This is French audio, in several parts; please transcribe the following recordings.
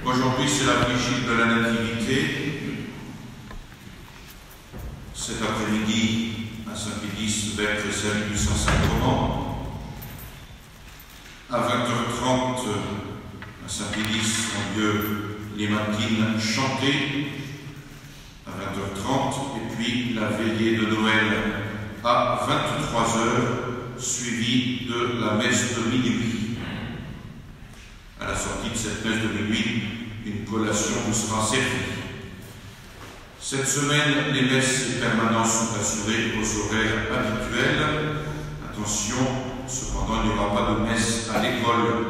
Aujourd'hui, c'est la vigile de la Nativité. Cet après-midi, à Saint-Pédis, vers le salut du Saint-Sacrement. À 20h30, à Saint-Pédis, ont lieu les matines chantées, à 20h30, et puis la veillée de Noël à 23h, suivie de la messe de minuit. À la sortie de cette messe de minuit, une collation vous sera servie. Cette semaine, les messes et permanences sont assurées aux horaires habituels. Attention, cependant, il n'y aura pas de messe à l'école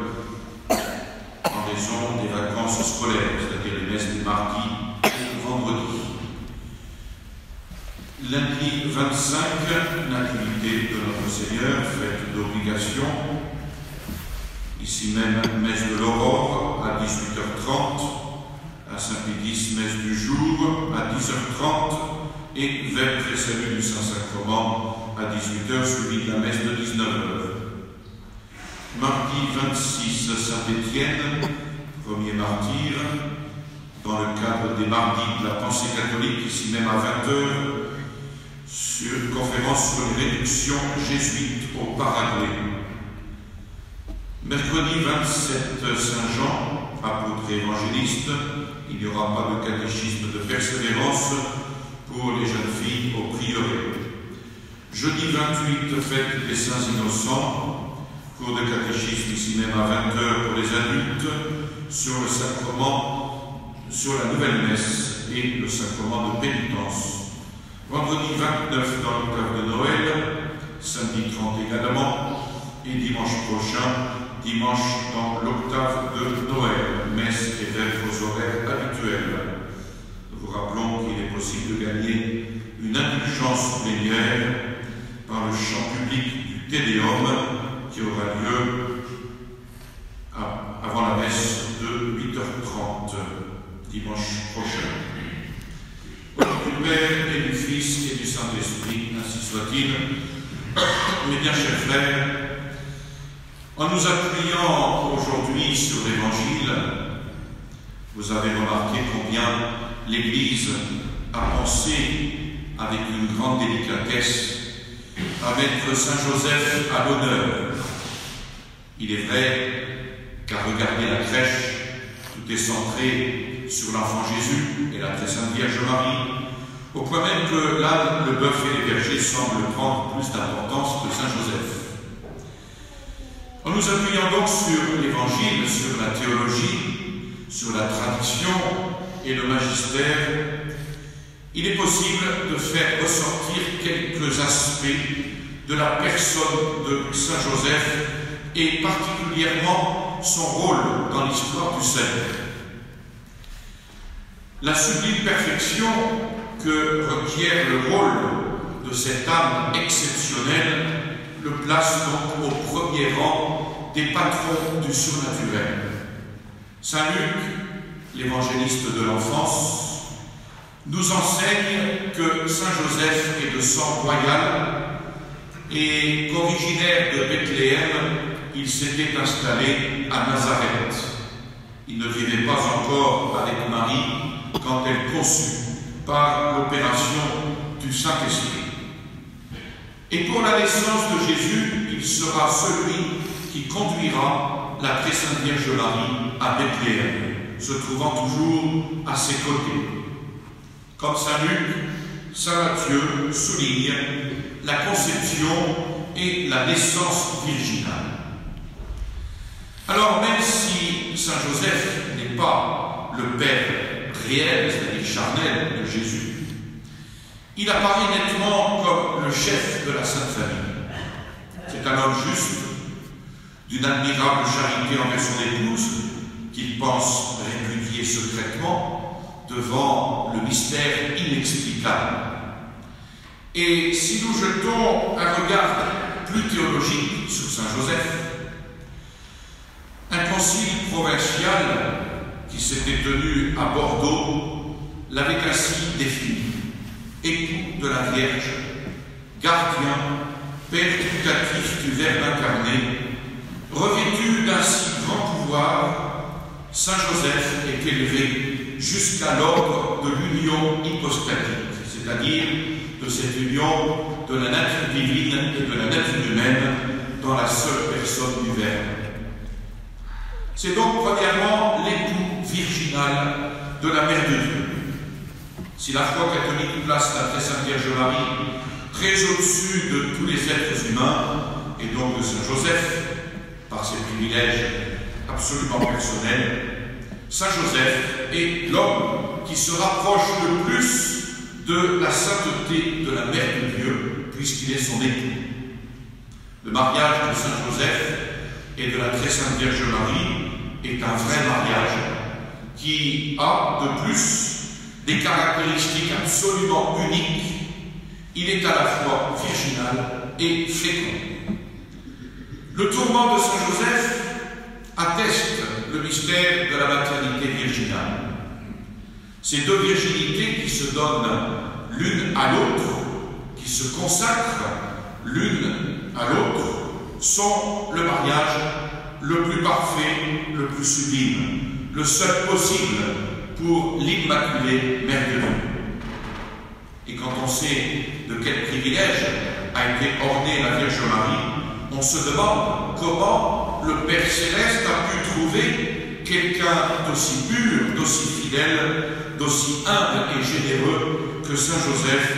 en raison des vacances scolaires, c'est-à-dire les messes des mardis et vendredis. Lundi 25, Nativité de notre Seigneur, fête d'obligation. Ici même, messe de l'aurore à 18h30, à Saint-Pédis, messe du jour à 10h30 et vêpres et salut du Saint-Sacrement à 18h, suivi de la messe de 19h. Mardi 26, Saint-Étienne, premier martyr, dans le cadre des mardis de la pensée catholique, ici même à 20h, sur une conférence sur les réductions jésuites au Paraguay. Mercredi 27, Saint-Jean, apôtre et évangéliste, il n'y aura pas de catéchisme de persévérance pour les jeunes filles au prieuré. Jeudi 28, fête des Saints Innocents, cours de catéchisme ici même à 20h pour les adultes, sur le sacrement, sur la nouvelle messe et le sacrement de pénitence. Vendredi 29 dans l'octave de Noël, samedi 30 également, et dimanche prochain, dimanche dans l'octave de Noël, messe et vêpres aux horaires habituels. Nous vous rappelons qu'il est possible de gagner une indulgence plénière par le chant public du Te Deum qui aura lieu avant la messe de 8h30, dimanche prochain. Au nom du Père et du Fils et du Saint-Esprit, ainsi soit-il. Mes bien chers frères, en nous appuyant aujourd'hui sur l'Évangile, vous avez remarqué combien l'Église a pensé avec une grande délicatesse à mettre Saint Joseph à l'honneur. Il est vrai qu'à regarder la crèche, tout est centré sur l'enfant Jésus et la très sainte Vierge Marie, au point même que l'âne, le bœuf et les bergers semblent prendre plus d'importance que Saint Joseph. En nous appuyant donc sur l'Évangile, sur la théologie, sur la tradition et le magistère, il est possible de faire ressortir quelques aspects de la personne de Saint Joseph et particulièrement son rôle dans l'histoire du salut. La sublime perfection que requiert le rôle de cette âme exceptionnelle le place donc au premier rang des patrons du surnaturel. Saint Luc, l'évangéliste de l'enfance, nous enseigne que Saint Joseph est de sang royal et qu'originaire de Bethléem, il s'était installé à Nazareth. Il ne vivait pas encore avec Marie quand elle conçut par l'opération du Saint-Esprit. Et pour la naissance de Jésus, il sera celui qui conduira la très sainte Vierge Marie à Bethléem, se trouvant toujours à ses côtés. Comme Saint Luc, Saint Matthieu souligne la conception et la naissance virginale. Alors, même si Saint Joseph n'est pas le père réel, c'est-à-dire charnel de Jésus, il apparaît nettement comme le chef de la Sainte Famille. C'est un homme juste, d'une admirable charité envers son épouse, qu'il pense répudier secrètement devant le mystère inexplicable. Et si nous jetons un regard plus théologique sur Saint Joseph, un concile provincial qui s'était tenu à Bordeaux l'avait ainsi défini: époux de la Vierge, gardien, père éducatif du Verbe incarné, revêtu d'un si grand pouvoir, Saint Joseph est élevé jusqu'à l'ordre de l'union hypostatique, c'est-à-dire de cette union de la nature divine et de la nature humaine dans la seule personne du Verbe. C'est donc premièrement l'époux virginal de la Mère de Dieu. Si la foi catholique place la très sainte Vierge Marie très au-dessus de tous les êtres humains, et donc de Saint Joseph, par ses privilèges absolument personnels, Saint Joseph est l'homme qui se rapproche le plus de la sainteté de la Mère de Dieu, puisqu'il est son époux. Le mariage de Saint Joseph et de la très sainte Vierge Marie est un vrai mariage qui a de plus des caractéristiques absolument uniques. Il est à la fois virginal et fécond. Le tourment de Saint Joseph atteste le mystère de la maternité virginale. Ces deux virginités qui se donnent l'une à l'autre, qui se consacrent l'une à l'autre, sont le mariage le plus parfait, le plus sublime, le seul possible pour l'Immaculée Mère de Dieu. Et quand on sait de quel privilège a été ornée la Vierge Marie, on se demande comment le Père Céleste a pu trouver quelqu'un d'aussi pur, d'aussi fidèle, d'aussi humble et généreux que Saint Joseph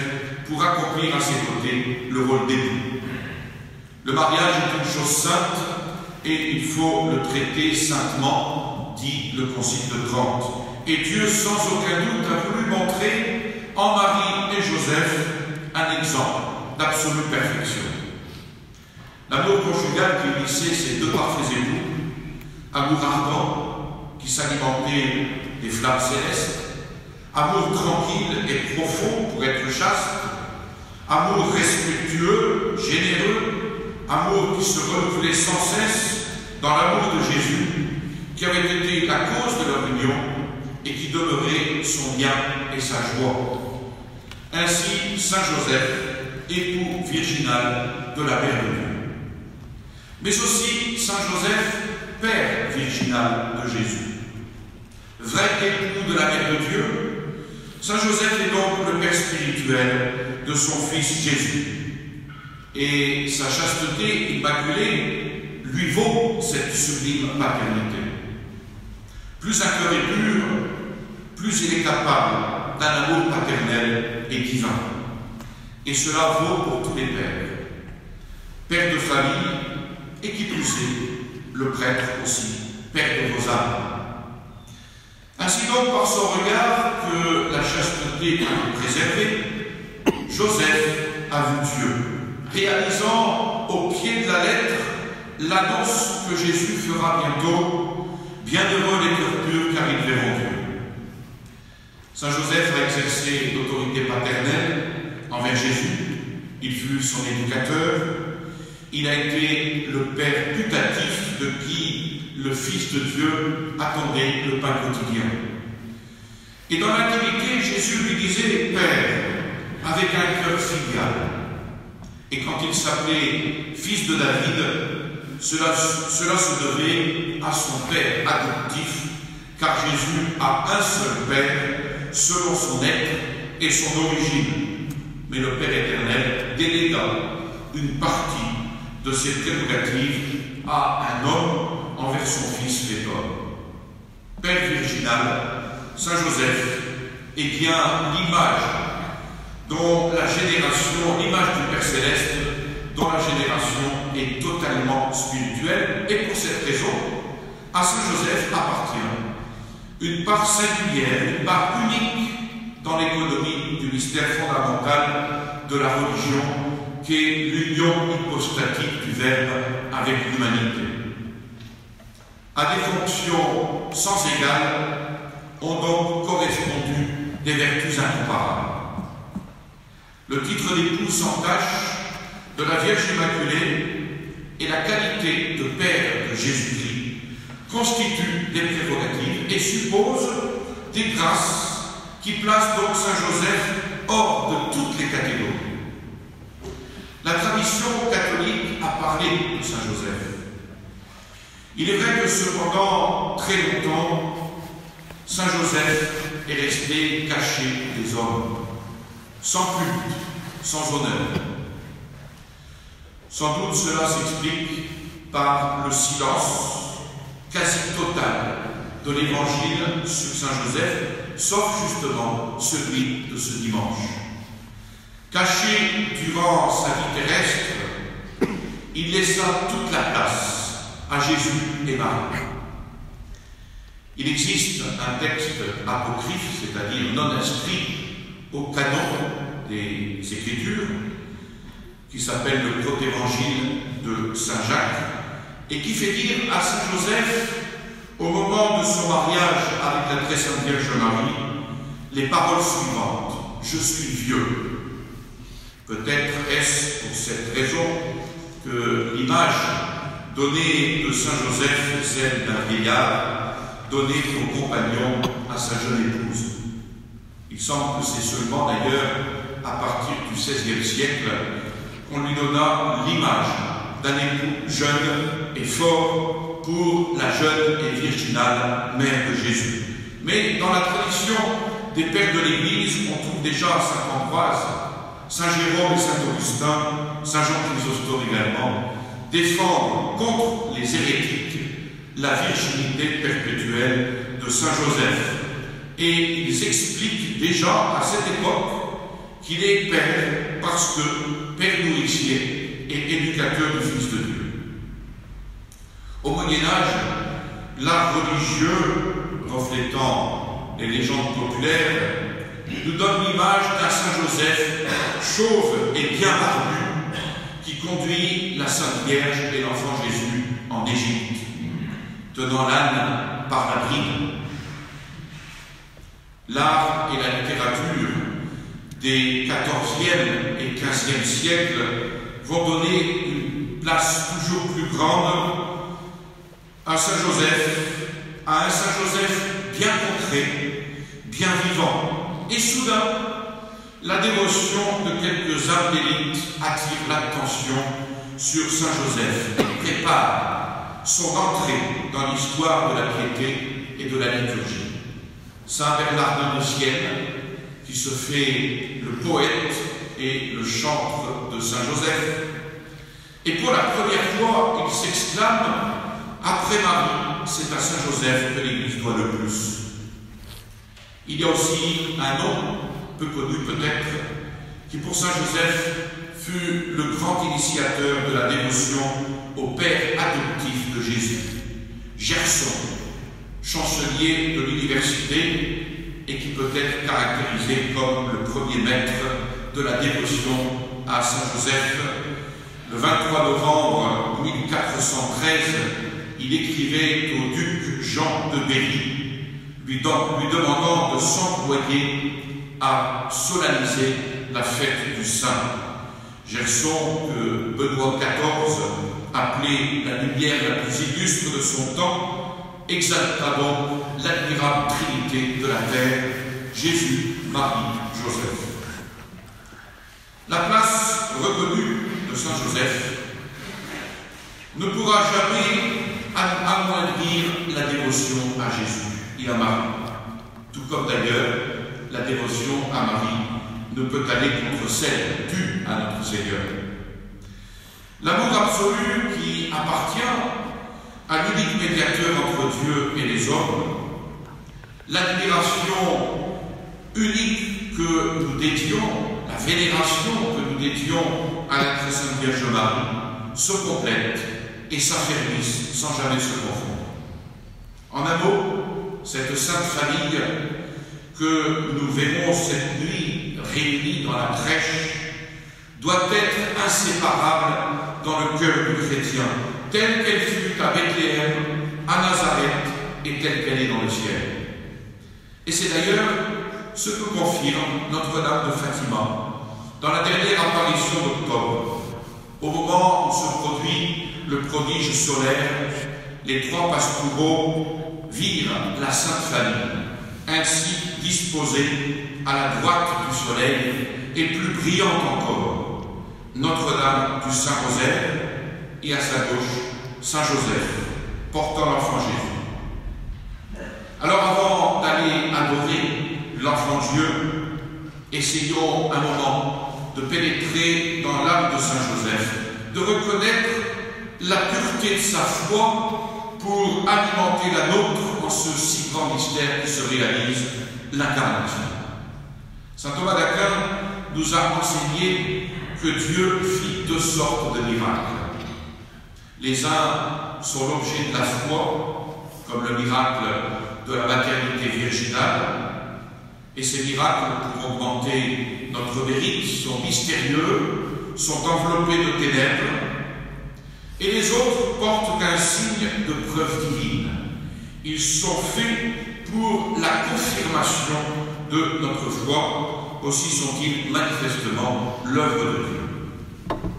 pour accomplir à ses côtés le rôle d'époux. Le mariage est une chose sainte et il faut le traiter saintement, dit le Concile de Trente. Et Dieu, sans aucun doute, a voulu montrer en Marie et Joseph un exemple d'absolue perfection. L'amour conjugal qui unissait ces deux parfaits époux, amour ardent qui s'alimentait des flammes célestes, amour tranquille et profond pour être chaste, amour respectueux, généreux, amour qui se renouvelait sans cesse dans l'amour de Jésus, qui avait été la cause de leur union et qui demeurait son lien et sa joie. Ainsi, Saint Joseph, époux virginal de la Mère de Dieu. Mais aussi Saint Joseph, Père virginal de Jésus. Vrai époux de la Mère de Dieu, Saint Joseph est donc le Père spirituel de son Fils Jésus. Et sa chasteté immaculée lui vaut cette sublime paternité. Plus un cœur est pur, plus il est capable d'un amour paternel et divin. Et cela vaut pour tous les pères. Père de famille, et qui plus est, le prêtre aussi, Père de vos âmes. Ainsi donc, par son regard que la chasteté est préservée, Joseph a vu Dieu, réalisant au pied de la lettre l'annonce que Jésus fera bientôt. Bienheureux les cœurs purs, car ils verront Dieu. Saint Joseph a exercé l'autorité paternelle envers Jésus. Il fut son éducateur. Il a été le Père putatif de qui le Fils de Dieu attendait le pain quotidien. Et dans l'intimité, Jésus lui disait « Père » avec un cœur filial. Et quand il s'appelait Fils de David, cela se devait à son Père adoptif, car Jésus a un seul Père, selon son être et son origine. Mais le Père éternel délégua une partie de ses prérogatives à un homme envers son Fils fait homme. Père virginal, Saint Joseph est bien l'image dont la génération, l'image du Père Céleste, dont la génération est totalement spirituelle, et pour cette raison, à Saint Joseph appartient une part singulière, une part unique dans l'économie du mystère fondamental de la religion, qui est l'union hypostatique du Verbe avec l'humanité. À des fonctions sans égales ont donc correspondu des vertus incomparables. Le titre d'époux sans tache de la Vierge Immaculée et la qualité de Père de Jésus-Christ constituent des prérogatives et supposent des grâces qui placent donc Saint Joseph hors de toutes les catégories. La tradition catholique a parlé de Saint Joseph. Il est vrai que cependant, très longtemps, Saint Joseph est resté caché des hommes, sans culte, sans honneur. Sans doute cela s'explique par le silence quasi total de l'Évangile sur Saint Joseph, sauf justement celui de ce dimanche. Caché durant sa vie terrestre, il laissa toute la place à Jésus et Marie. Il existe un texte apocryphe, c'est-à-dire non inscrit au canon des Écritures, qui s'appelle le Protévangile de Saint Jacques, et qui fait dire à Saint Joseph, au moment de son mariage avec la très sainte Vierge Marie, les paroles suivantes: « Je suis vieux ». Peut-être est-ce pour cette raison que l'image donnée de Saint Joseph est celle d'un vieillard donné au compagnon à sa jeune épouse. Il semble que c'est seulement d'ailleurs à partir du XVIe siècle qu'on lui donna l'image d'un époux jeune et fort pour la jeune et virginale mère de Jésus. Mais dans la tradition des pères de l'Église, on trouve déjà à Saint Ambroise, Saint Jérôme et Saint Augustin, Saint Jean Chrysostome également, défendre contre les hérétiques la virginité perpétuelle de Saint Joseph. Et ils expliquent déjà à cette époque qu'il est père parce que père nourricier et éducateur du Fils de Dieu. Au Moyen-Âge, l'art religieux, reflétant les légendes populaires, nous donne l'image d'un Saint Joseph chauve et bien barbu qui conduit la Sainte Vierge et l'enfant Jésus en Égypte, tenant l'âne par la bride. L'art et la littérature des XIVe et XVe siècles vont donner une place toujours plus grande à Saint Joseph, à un Saint Joseph bien concret, bien vivant. Et soudain, la dévotion de quelques âmes d'élite attire l'attention sur Saint Joseph et prépare son entrée dans l'histoire de la piété et de la liturgie. Saint Bernardin de Sienne, qui se fait le poète et le chantre de Saint Joseph, et pour la première fois, il s'exclame: après Marie, c'est à Saint Joseph que l'Église doit le plus. Il y a aussi un homme, peu connu peut-être, qui pour Saint Joseph fut le grand initiateur de la dévotion au père adoptif de Jésus, Gerson, chancelier de l'université et qui peut être caractérisé comme le premier maître de la dévotion à Saint Joseph. Le 23 novembre 1413, il écrivait au duc Jean de Berry, lui demandant de s'employer à solenniser la fête du Saint. Gerson, que Benoît XIV appelait la lumière la plus illustre de son temps, exalta donc l'admirable Trinité de la terre, Jésus, Marie, Joseph. La place reconnue de Saint Joseph ne pourra jamais amoindrir la dévotion à Jésus et à Marie, tout comme d'ailleurs la dévotion à Marie ne peut aller contre celle due à notre Seigneur. L'amour absolu qui appartient à l'unique médiateur entre Dieu et les hommes, l'admiration unique que nous dédions, la vénération que nous dédions à la très sainte Vierge Marie, se complètent et s'affermissent sans jamais se confondre. En un mot, cette sainte famille que nous verrons cette nuit réunie dans la crèche doit être inséparable dans le cœur du chrétien, telle qu'elle fut à Bethléem, à Nazareth et telle qu'elle est dans le ciel. Et c'est d'ailleurs ce que confirme Notre-Dame de Fatima dans la dernière apparition d'octobre, au moment où se produit le prodige solaire. Les trois pastoureaux virent la Sainte Famille, ainsi disposée à la droite du soleil et plus brillante encore, Notre-Dame du Saint-Rosaire, et à sa gauche, Saint Joseph, portant l'enfant Jésus. Alors avant d'aller adorer l'enfant Dieu, essayons un moment de pénétrer dans l'âme de Saint Joseph, de reconnaître la pureté de sa foi pour alimenter la nôtre en ce si grand mystère qui se réalise, l'incarnation. Saint Thomas d'Aquin nous a enseigné que Dieu fit deux sortes de miracles. Les uns sont l'objet de la foi, comme le miracle de la maternité virginale, et ces miracles, pour augmenter notre mérite, sont mystérieux, sont enveloppés de ténèbres, et les autres portent un signe de preuve divine. Ils sont faits pour la confirmation de notre foi, aussi sont-ils manifestement l'œuvre de Dieu.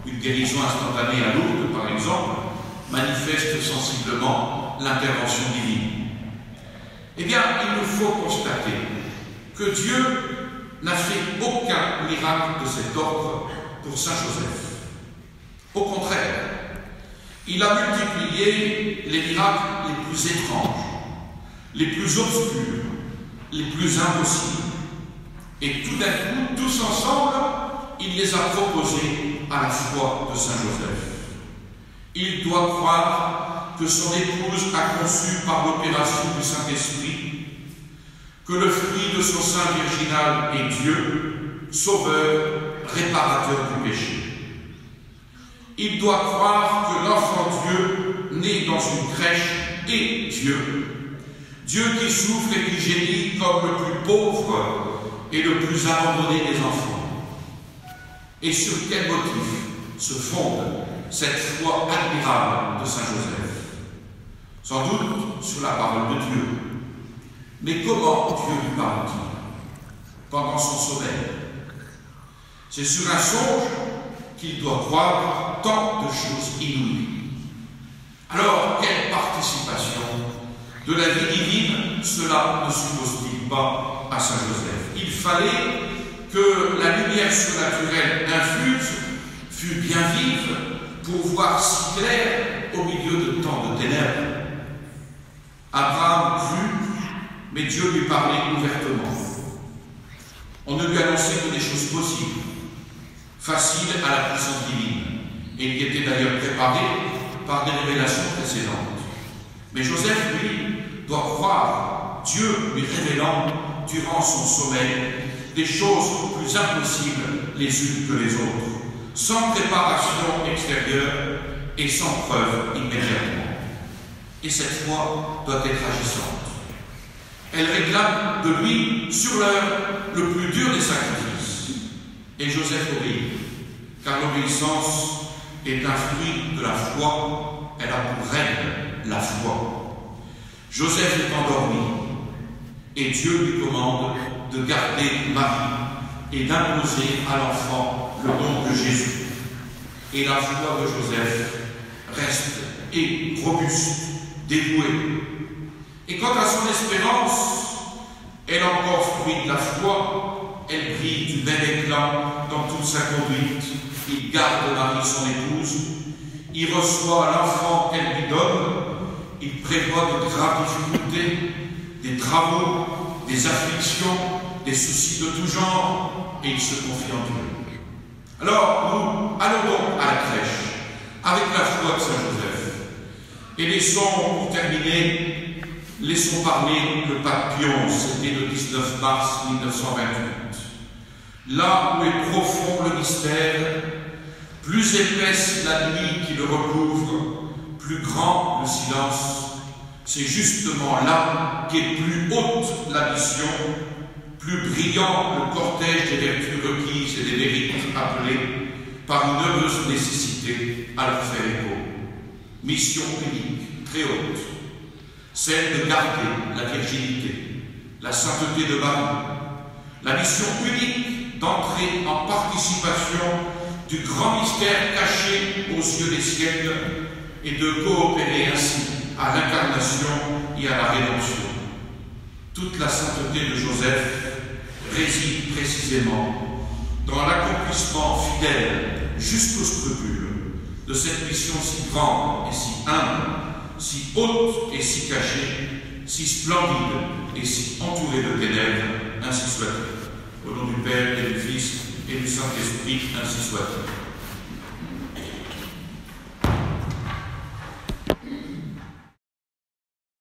Une guérison instantanée à Lourdes, par exemple, manifeste sensiblement l'intervention divine. Eh bien, il nous faut constater que Dieu n'a fait aucun miracle de cet ordre pour Saint Joseph. Au contraire, il a multiplié les miracles les plus étranges, les plus obscurs, les plus impossibles. Et tout d'un coup, tous ensemble, il les a proposés à la foi de Saint Joseph. Il doit croire que son épouse a conçu par l'opération du Saint-Esprit, que le fruit de son sein virginal est Dieu, sauveur, réparateur du péché. Il doit croire que l'enfant Dieu, né dans une crèche, est Dieu. Dieu qui souffre et qui gémit comme le plus pauvre et le plus abandonné des enfants. Et sur quel motif se fonde cette foi admirable de Saint Joseph? Sans doute sur la parole de Dieu. Mais comment Dieu lui parle-t-il? Pendant son sommeil. C'est sur un songe qu'il doit croire tant de choses inouïes. Alors, quelle participation de la vie divine cela ne suppose-t-il pas à Saint Joseph? Il fallait que la lumière surnaturelle infuse fût bien vive pour voir si clair au milieu de tant de ténèbres. Abraham crut, mais Dieu lui parlait ouvertement. On ne lui annonçait que des choses possibles, faciles à la puissance divine, et il était d'ailleurs préparé par des révélations précédentes. Mais Joseph, lui, doit croire Dieu lui révélant durant son sommeil des choses plus impossibles les unes que les autres, sans préparation extérieure et sans preuve immédiatement. Et cette foi doit être agissante. Elle réclame de lui, sur l'heure, le plus dur des sacrifices. Et Joseph obéit, car l'obéissance est un fruit de la foi, elle a pour règle la foi. Joseph est endormi, et Dieu lui commande de garder Marie et d'imposer à l'enfant le nom de Jésus. Et la foi de Joseph reste et robuste, dévouée. Et quant à son espérance, elle encore fruit de la foi, elle brille du même éclat dans toute sa conduite. Il garde Marie, son épouse, il reçoit l'enfant qu'elle lui donne, il prévoit de graves difficultés, des travaux, des afflictions, des soucis de tout genre, et il se confie en Dieu. Alors, nous allons donc à la crèche, avec la foi de Saint Joseph, et laissons, pour terminer, laissons parler le pape Pion, c'était le 19 mars 1928. Là où est profond le mystère, plus épaisse la nuit qui le recouvre, plus grand le silence, c'est justement là qu'est plus haute la mission, plus brillant le cortège des vertus requises et des mérites appelés par une heureuse nécessité à leur faire écho. Mission unique, très haute, celle de garder la virginité, la sainteté de Marie, la mission unique d'entrer en participation du grand mystère caché aux yeux des siècles et de coopérer ainsi à l'incarnation et à la rédemption. Toute la sainteté de Joseph réside précisément dans l'accomplissement fidèle jusqu'au scrupule de cette mission si grande et si humble si haute et si cachée, si splendide et si entourée de ténèbres, ainsi soit-il. Au nom du Père et du Fils et du Saint-Esprit, ainsi soit-il.